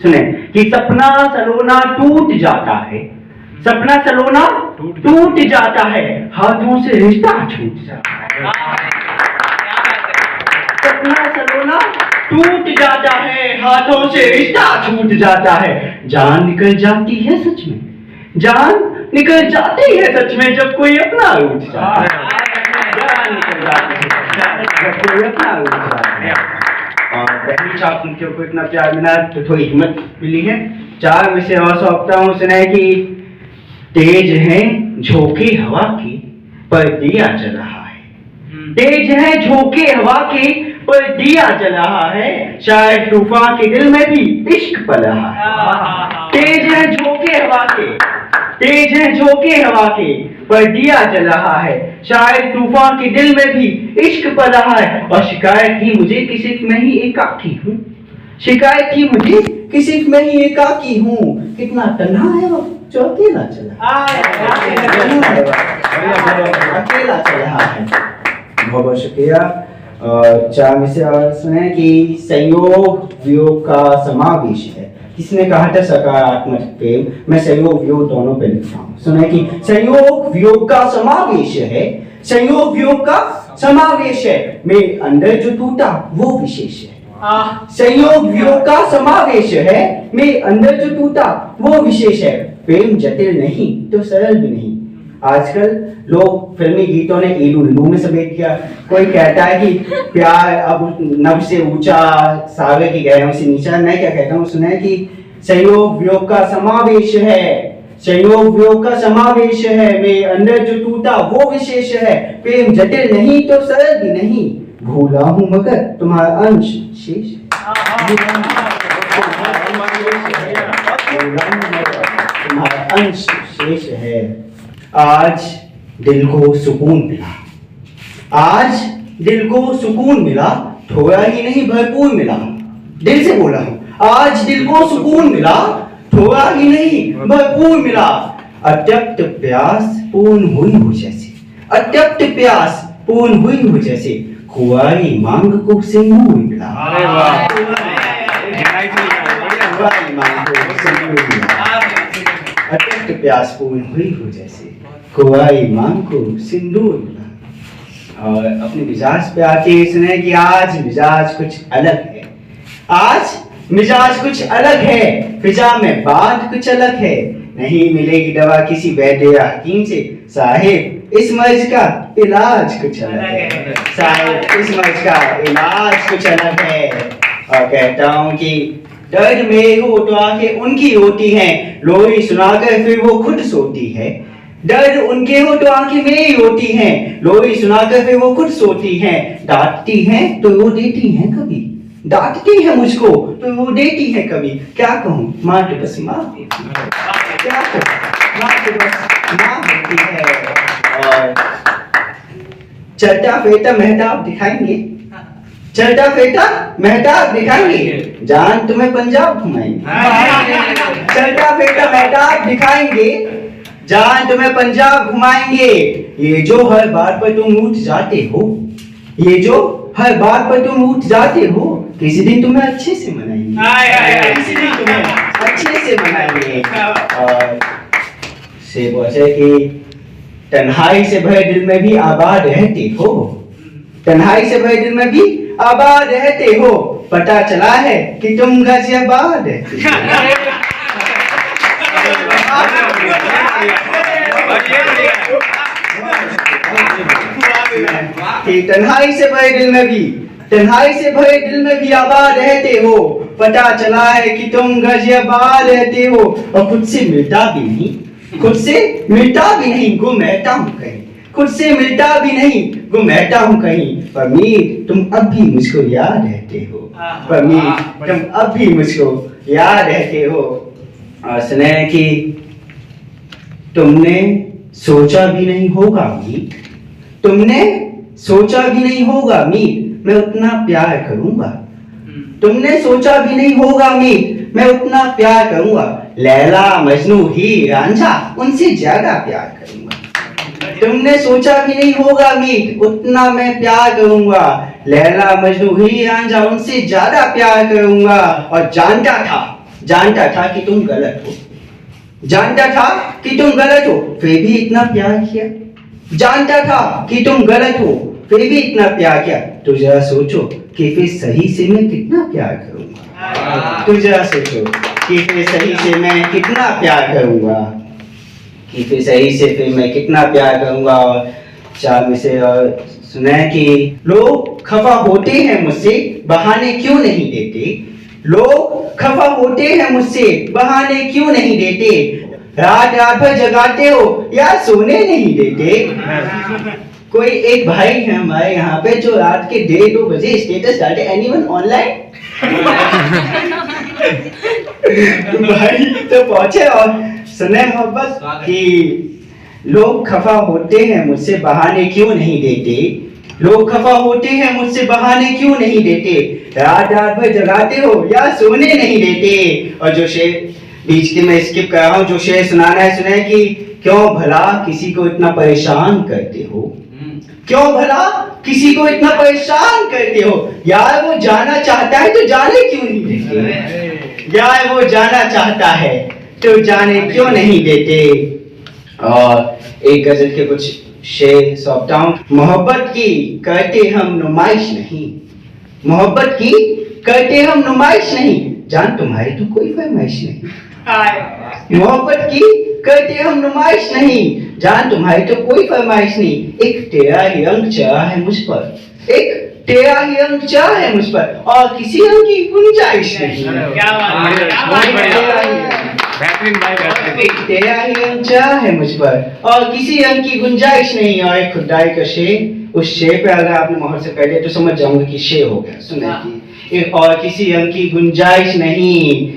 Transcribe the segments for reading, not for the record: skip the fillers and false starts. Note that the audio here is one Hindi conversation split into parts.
सुने कि सपना सलोना टूट जाता है, सपना सलोना टूट जाता है, हाथों से रिश्ता छूट जाता है। सपना सलोना टूट जाता है, हाथों से रिश्ता छूट जाता है, जान निकल जाती है सच में, जान निकल जाती है सच में जब कोई अपना उठ जाता है, जान निकल जाती है जब कोई अपना उठ जाता है। और पहली छाप उनके ऊपर इतना प्यार मिला तो थोड़ी हिम्मत मिली है। 4 में से और सौंपता हूँ। सुना है कि तेज है झोंके हवा की पर दिया जल रहा है, तेज है झोंके हवा की पर दिया जल रहा है, शायद तूफान के दिल में भी इश्क पल रहा है। तेज है झोंके हवा के, तेज है झोंके हवा के पर दिया जल रहा है, शायद तूफान के दिल में भी इश्क पल रहा है। और शिकायत थी मुझे कि सिर्फ मैं ही एकाकी हूँ, शिकायत थी मुझे कि सिर्फ मैं ही एकाकी हूँ, कितना तन्हा है वो जो अकेला चला, अकेला चल रहा है। बहुत बहुत शुक्रिया। 4 में से और सुने कि संयोग वियोग का समावेश है। किसने कहा था सकारात्मक प्रेम, मैं संयोग वियोग दोनों पे लिखता हूँ। सुने कि संयोग वियोग का समावेश है, संयोग वियोग का समावेश है, मेरे अंदर जो टूटा वो विशेष है। संयोग वियोग का समावेश है, मेरे अंदर जो टूटा वो विशेष है, प्रेम जटिल नहीं तो सरल भी नहीं। आजकल लोग फिल्मी गीतों ने इलू इलू में समेट किया। कोई कहता है कि प्यार अब नभ से ऊंचा, सागर की गहराइयों से नीचा। मैं क्या कहता हूँ, सुना है कि संयोग वियोग का समावेश है, संयोग वियोग का समावेश है, मेरे अंदर जो टूटा वो विशेष है, प्रेम जटिल नहीं तो सरल भी नहीं, भूला हूँ मगर तुम्हारा अंश शेष है, तुम्हारा अंश शेष है। आज दिल को सुकून मिला, आज दिल को सुकून मिला, थोड़ा ही नहीं भरपूर मिला। दिल से बोला हूँ, आज दिल को सुकून मिला, थोड़ा ही नहीं भरपूर मिला। अत्यप्त प्यास पूर्ण हुई हो जैसे, अत्यप्त प्यास पूर्ण हुई हो जैसे, कुंवारी मांग को सिंदूर मिला। अत्यप्त प्यास पूर्ण हुई हो जैसे, कुंवारी मांग को सिंदूर मिला। और अपने मिजाज पे आके सुने कि आज मिजाज कुछ अलग है, आज मिजाज कुछ अलग है, फिजा में बात कुछ अलग है, नहीं मिलेगी दवा किसी वैद्य या हकीम से, साहिब इस मर्ज का इलाज कुछ अलग है, साहिब इस मर्ज का इलाज कुछ अलग है। और कहता हूँ कि दर्द में हो तो आंखें उनकी होती हैं, लोरी सुनाकर फिर वो खुद सोती है। दर्द उनके हो तो आंखें मेरी होती हैं, लोरी सुनाकर फिर वो खुद सोती हैं। डांटती हैं तो वो देती हैं कभी, डांटती है मुझको तो वो देती है कभी। क्या कहूँ, माँ तो बस माँ देती है, क्या कहूँ, माँ तो बस माँ होती है। और चलता फिरता मेहताब दिखाएंगे, चलता फिरता मेहताब दिखाएंगे, जान तुम्हें पंजाब घुमाएंगे। चलता फिरता मेहताब दिखाएंगे, जान तुम्हें पंजाब घुमाएंगे। ये जो हर बात पर तुम उठ जाते हो, ये जो हर बात पर तुम उठ जाते हो, किसी दिन तुम्हें अच्छे से मनाएंगे, किसी दिन तुम्हें अच्छे से मनाएंगे। और से बोले कि तन्हाई से भरे दिल में भी आबाद रहते हो, तन्हाई से भरे दिल में भी आबाद रहते हो, पता चला है कि तुम गाजियाबाद रहते हो। कि तन्हाई से भरे दिल में भी, तन्हाई से भरे दिल में भी आबाद रहते हो, पता चला है कि तुम गाजियाबाद रहते हो। और खुद से मिलता भी नहीं, खुद से मिलता भी नहीं, गुम रहता हूँ कहीं, खुद से मिलता भी नहीं, गुम रहता हूँ कहीं। पर मीर तुम अब भी मुझको याद रहते हो, पर मीर तुम अब भी मुझको याद रहते हो। और सुने कि तुमने सोचा भी नहीं होगा मीर, तुमने सोचा भी नहीं होगा मीर, मैं उतना प्यार करूंगा। तुमने सोचा भी नहीं होगा मीर, मैं उतना प्यार करूंगा। लैला मजनू ही रांझा, उनसे ज्यादा प्यार करूंगा। तुमने सोचा भी नहीं होगा मीर, उतना मैं प्यार करूंगा। लैला मजनू ही रांझा, उनसे ज्यादा प्यार करूंगा। और जानता था, जानता था कि तुम गलत हो, जानता था कि तुम गलत हो, फिर भी इतना प्यार किया। जानता था कि तुम गलत हो, फिर भी इतना प्यार किया। तो जरा सोचो कि फिर सही से मैं कितना प्यार करूंगा। तो जरा सोचो कि फिर सही से मैं कितना प्यार करूंगा, कि फिर सही से फिर मैं कितना प्यार करूंगा। और चार में से और सुना है कि लोग खफा होते हैं मुझसे, बहाने क्यों नहीं देते। लोग खफा होते हैं मुझसे, बहाने क्यों नहीं देते। रात रात भर जगाते हो या सोने नहीं देते। कोई एक भाई है हमारे यहाँ पे जो रात के 1:30-2 बजे स्टेटस डालते, एनीवन ऑनलाइन। भाई तो पहुंचे और सुने मोहब्बत कि लोग खफा होते हैं मुझसे, बहाने क्यों नहीं देते। लोग खफा होते हैं मुझसे, बहाने क्यों नहीं देते। रात रात भर जगाते हो या सोने नहीं देते। और जो शेर बीच के मैं स्किप कर रहा हूँ, जो शेर सुनाना है सुने कि क्यों भला किसी को इतना परेशान करते हो। क्यों भला किसी को इतना परेशान करते हो। यार वो जाना चाहता है तो जाने क्यों नहीं देते। यार वो जाना चाहता है तो जाने क्यों नहीं देते। और एक गजल के कुछ शेर सौंपता हूं। मोहब्बत की करते हम नुमाइश नहीं, मोहब्बत की करते हम नुमाइश नहीं, जान तुम्हारी तो कोई फरमाइश नहीं। मोहब्बत की करते हम नुमाइश नहीं, जान तुम्हारी तो कोई फरमाइश नहीं। एक तेरा ही रंग चढ़ा है मुझ पर, एक तेरा ही रंग चढ़ा है मुझ पर, और किसी रंग की गुंजाइश नहीं। क्या बात है, तेरा ही रंग चढ़ा है मुझ पर और किसी रंग की गुंजाइश नहीं। और एक खुदाई का शेर, उस शेर पे अगर आपने मोहर से कह दिया तो समझ जाऊंगा कि शेर हो गया। सुने कि एक और किसी रंग की गुंजाइश नहीं,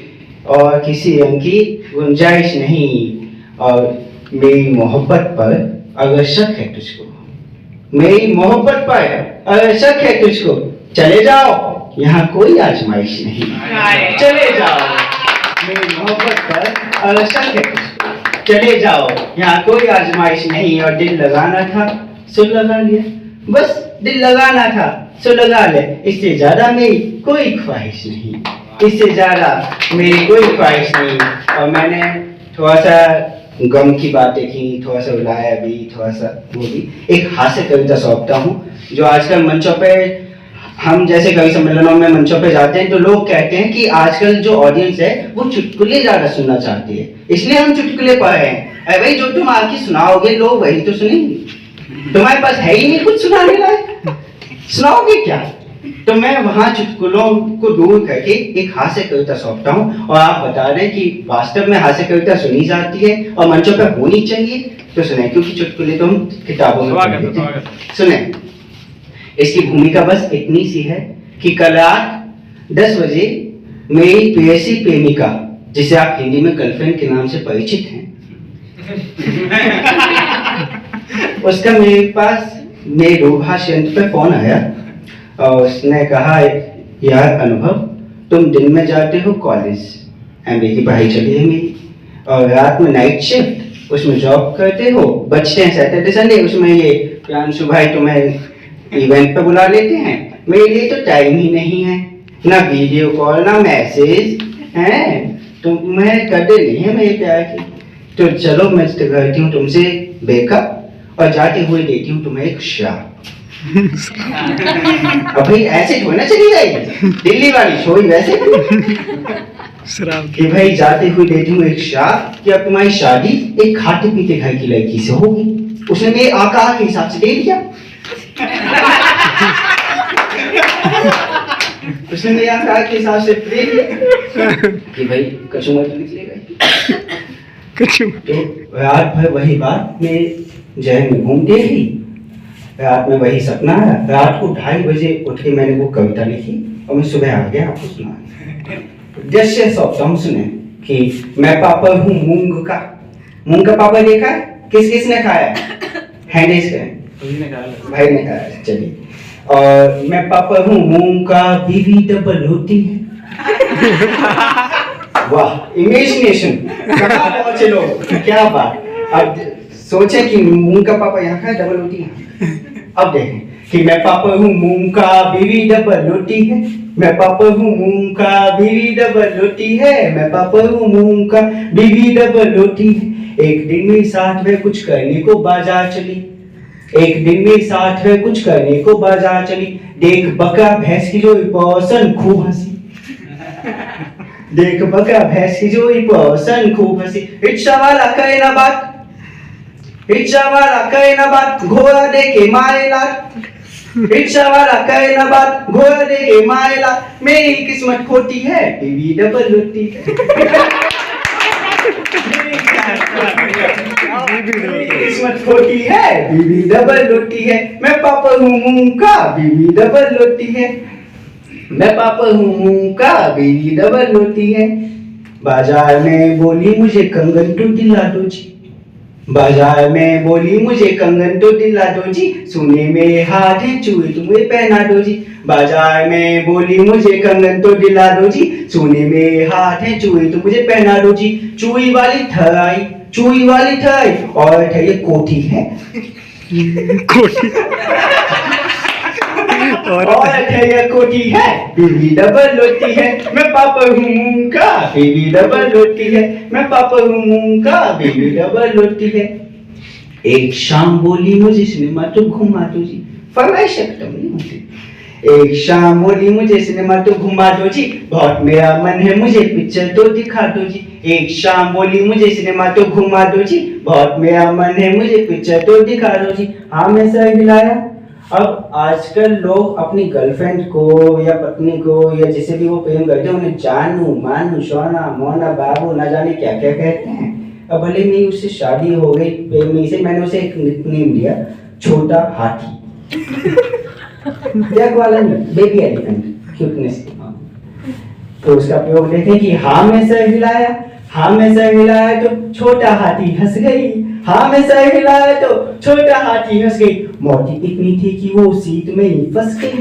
और किसी रंग की गुंजाइश नहीं। और मेरी मोहब्बत पर अगर शक है तुझको, मेरी मोहब्बत पर अगर शक है तुझको, चले जाओ यहाँ कोई आजमाइश नहीं। चले जाओ मेरी मोहब्बत पर अगर शक है तुझको, चले जाओ यहाँ कोई आजमाइश नहीं। और दिल लगाना था सो लगा लिया, बस दिल लगाना था सो लगा ले। इससे ज्यादा मेरी कोई ख्वाहिश नहीं, इससे ज्यादा मेरी कोई ख्वाहिश नहीं। और मैंने थोड़ा सा गम की बातें की, थोड़ा सा रुलाया भी, थोड़ा सा वो भी। एक हास्य कविता सौंपता हूँ जो आजकल मंचों पे, हम जैसे कवि सम्मेलनों में मंचों पे जाते हैं तो लोग कहते हैं कि आजकल जो ऑडियंस है वो चुटकुले ज्यादा सुनना चाहती है, इसलिए हम चुटकुले पढ़ रहे हैं। अरे भाई जो तुम आके सुनाओगे लोग वही तो सुनेंगे, तुम्हारे पास है ही नहीं कुछ सुनाने लायक, सुनाओगे क्या। तो मैं वहां चुटकुलों को दूर करके एक हास्य कविता सौंपता हूँ और आप बता रहे हैं कि वास्तव में हास्य कविता सुनी जाती है और मंचों पर होनी चाहिए। तो सुने, क्योंकि चुटकुले तो हम किताबों में पढ़ते हैं। सुने, इसकी भूमिका बस इतनी सी है कि कल रात 10 बजे मेरी प्रेयसी प्रेमिका, जिसे आप हिंदी में गर्लफ्रेंड के नाम से परिचित हैं, उसका मेरे पास मेरे दूरभाष यंत्र पे फोन आया और उसने कहा, यार अनुभव, तुम दिन में जाते हो कॉलेज, एमबीए की पढ़ाई चली है मेरी, और रात में नाइट शिफ्ट, उसमें जॉब करते हो, बचते हैं सैटरडे संडे, उसमें ये प्रियांशु भाई तुम्हें इवेंट पे बुला लेते हैं, मेरे लिए तो टाइम ही नहीं है, ना वीडियो कॉल ना मैसेज है, तुम्हें कदर नहीं है मेरे प्यार की। तो चलो मैं करती हूँ तुमसे ब्रेकअप और जाते हुए देती हूँ तुम्हें एक श्राप। अभी ऐसे थोड़ी ना चली जाएगी, दिल्ली वाली छोड़ी वैसे कि भाई जाते हुए देती हूँ एक श्राप कि अब तुम्हारी शादी एक खाते पीते घर की लड़की से होगी। उसने मेरे आकार के हिसाब से दे दिया, उसने मेरे आकार के हिसाब से दे दिया कि भाई कचुमर तो निकलेगा। तो रात भर वही बात मेरे जहन में घूमती रही, रात में वही सपना आया। रात को 2:30 बजे उठ के मैंने वो कविता लिखी और मैं सुबह आ गया आपको सुना। जैसे सौंपता हूँ, सुने कि मैं पापा हूँ मूंग का। मूंग का पापा देखा है? किस किसने खाया? हैंडीज का भाई ने खाया। चलिए, और मैं पापा हूँ मूंग का, बीवी डबल होती है। वाह, इमेजिनेशन कहाँ पहुंचे लोग, क्या बात। अब सोचे कि मूंग का पापा यहाँ का डबल होती है। अब देखें कि मैं पापा हूँ मूंग का, बीवी डबल होती है, मैं पापा हूँ मूंग का, बीवी डबल रोटी है। मैं पापा हूँ मूंग का, बीवी डबल रोटी है। एक दिन मेरी साथ में कुछ करने को बाजार चली। एक दिन मेरी साथ में कुछ करने को बाजार चली। देख बकरा भैंस की जो पौसन खूब हंसी। देख बकरा भैंस की जो पौसन खूब हंसी। रिक्शा वाला करे ना बात, रिक्शा वाला करे ना बात, घोड़ा देके मारे लात। रिक्शा वाला करे ना बात, घोड़ा देके मारे लात। मेरी किस्मत खोटी है, बीवी डबल रोटी है। किस्मत खोटी है, बीवी डबल रोटी है। मैं पापा हूँ मूंग का, बीवी डबल रोटी है। मैं पापा हूँ मूंग का, बीवी डबल रोटी है। बाजार में बोली मुझे कंगन तो दिला दो जी। बाजार में बोली मुझे कंगन तो दिला दो जी। सोने में हाथ है चूड़ी तुम्हें पहना दो जी। बाजार में बोली मुझे कंगन तो दिला दो जी। सोने में हाथ है चूड़ी तो मुझे पहना दो जी। चूड़ी वाली ठहराई, चूड़ी वाली ठहराई, और ये कोठी है। कोठी और ये कोठी है, बीवी डबल रोटी है। मैं पापा हूँ मूंग का, बीवी डबल रोटी है। मैं पापा हूँ मूंग का, बीवी डबल रोटी है। एक शाम बोली मुझे सिनेमा तो घुमा दो जी। फरमाइश खत्म नहीं होती। एक शाम बोली मुझे सिनेमा तो घुमा दो जी। बहुत मेरा मन है मुझे पिक्चर तो दिखा दो जी। एक शाम बोली मुझे सिनेमा तो घुमा दो जी। बहुत मेरा मन है मुझे पिक्चर तो दिखा दो जी। हाँ मैं सर हिलाया। अब आजकल लोग अपनी गर्लफ्रेंड को या पत्नी को या जिसे भी वो प्रेम करते हैं उन्हें जानू मानू सोना मोना बाबू ना जाने क्या क्या कहते हैं। अब भले मेरी उससे शादी हो गई प्रेम में से, मैंने उसे एक निकनेम दिया, छोटा हाथी। जग वाला नहीं, बेबी एलिफेंट, क्यूटनेस। तो उसका प्रयोग देखें कि हाँ मैं सर हिलाया, हाँ मैं सर हिलाया तो छोटा हाथी हंस गई। हाँ मैं सर हिलाया तो छोटा हाथी हंस गई। मोटी इतनी थी कि वो सीट में ही फंस गई।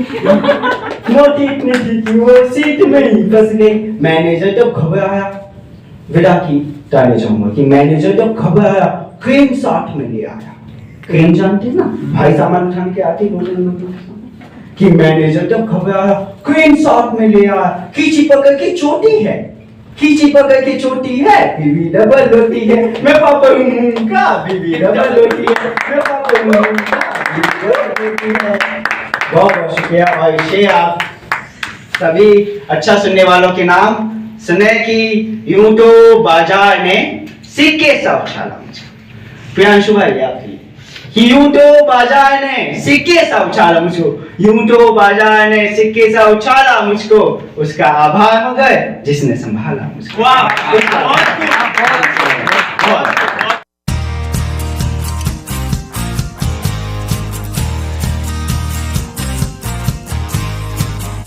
मोटी इतनी थी कि वो सीट में ही फंस गई। मैनेजर तो घबराया। विदा की ताने चाहूंगा कि मैनेजर तो घबराया, क्रेन साथ में ले आया। क्रेन जानते ना, भाई सामान उठाने के आते कि मैनेजर तो घबराया, क्रेन साथ में ले आया। खींची पकड़ के चोटी है, खींची पकड़ के चोटी है, बीवी डबल रोटी है। मैं पापा हूँ मूंग का, बीवी डबल रोटी है। मैं पापा हूँ मूंग का, बीवी डबल रोटी है। बहुत बहुत शुक्रिया। और इसे आप सभी अच्छा सुनने वालों के नाम सुने कि यूं तो बाजार में सिक्के सा उछाला मुझको। प्रियांशु भाई आपकी कि यूं तो बाजार ने सिक्के सा उछाला मुझको। यूं तो बाजार ने सिक्के सा उछाला मुझको। उसका आभार मगर जिसने संभाला मुझको। वाह।